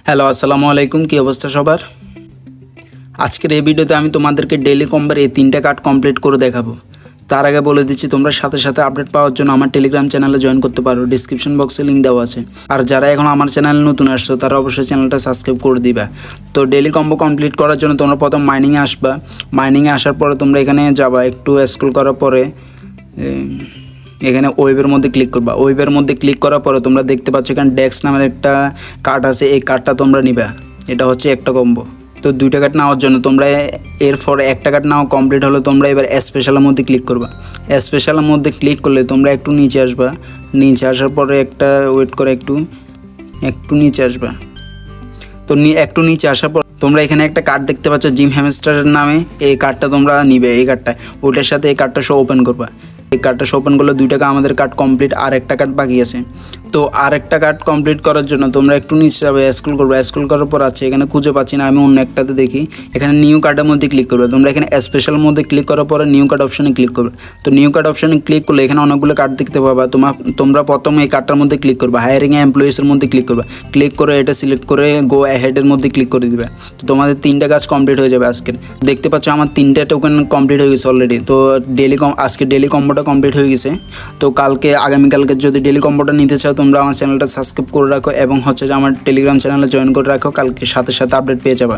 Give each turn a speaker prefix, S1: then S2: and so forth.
S1: Hello আসসালামু আলাইকুম, কি অবস্থা সবার। আজকের এই ভিডিওতে আমি তোমাদেরকে ডেইলি কম্বার এই 3টা কার্ড কমপ্লিট করে দেখাবো। তার আগে বলে দিচ্ছি, তোমরা সাথে সাথে আপডেট পাওয়ার জন্য আমার টেলিগ্রাম চ্যানেলে জয়েন করতে পারো, ডিসক্রিপশন বক্সে লিঙ্ক দেওয়া আছে। আর যারা এখন আমার চ্যানেলে নতুন আসছো তারা অবশ্যই চ্যানেলটা সাবস্ক্রাইব করে দিবা। তো ডেইলি কম্বো কমপ্লিট করার জন্য তোমরা প্রথম মাইনিংয়ে আসবা। মাইনিংয়ে আসার পরে তোমরা এখানে যাবা, একটু স্ক্রল করার পরে এখানে ওয়েবের মধ্যে ক্লিক করবা। ওয়েবের মধ্যে ক্লিক করার পরে তোমরা দেখতে পাচ্ছ এখানে ডেক্স নামের একটা কার্ড আছে, এই কার্ডটা তোমরা নিবা। এটা হচ্ছে একটা কম্বো। তো 2টা কার্ড নেওয়ার জন্য তোমরা এরপর একটা কার্ড নেওয়া কমপ্লিট হলে তোমরা এবার স্পেশালের মধ্যে ক্লিক করবা। স্পেশালের মধ্যে ক্লিক করলে তোমরা একটু নিচে আসবা। নিচে আসার পরে একটা ওয়েট করে একটু নিচে আসবা। তো একটু নিচে আসার পর তোমরা এখানে একটা কার্ড দেখতে পাচ্ছ জিম হ্যামস্টারের নামে, এই কার্ডটা তোমরা নিবে। এই কার্ডটা ওইটার সাথে এই কার্ডটা সহ ওপেন করবা। এই কার্ডটা সহ ওপেন করলে 2 টাকা আমাদের কার্ড কমপ্লিট, আর একটা কার্ড বাকি আছে। তো আর একটা কার্ড কমপ্লিট করার জন্য তোমরা একটু নিচে যাবে, স্ক্রল করবে। স্ক্রল করার পর আছে এখানে খুঁজে পাচ্ছি না, আমি অন্য একটাতে দেখি। এখানে নিউ কার্ডের মধ্যে ক্লিক করবে। তোমরা এখানে স্পেশাল মধ্যে ক্লিক করার পরে নিউ কার্ড অপশনে ক্লিক করবে। তো নিউ কার্ড অপশনে ক্লিক করলে এখানে অনেকগুলো কার্ড দেখতে পাবা। তোমরা প্রথমে এই কার্ডটার মধ্যে ক্লিক করবে, হায়ারিং এমপ্লয়িজের মধ্যে ক্লিক করবে। ক্লিক করে এটা সিলেক্ট করে গো অ্যাহেডের মধ্যে ক্লিক করে দিবে। তো তোমাদের 3টা কাজ কমপ্লিট হয়ে যাবে আজকের। দেখতে পাচ্ছ আমার 3টা টোকেন কমপ্লিট হয়ে গেছে অলরেডি। তো আজকে ডেলি কম্বোটা কমপ্লিট হয়ে গেছে। তো আগামীকালকে যদি ডেলি কম্বোটা নিতে চাও তোমরা আমার চ্যানেলটা সাবস্ক্রাইব করে রাখো এবং হচ্ছে যে আমার টেলিগ্রাম চ্যানেলে জয়েন করে রাখো, কালকে সাথে সাথে আপডেট পেয়ে যাবা।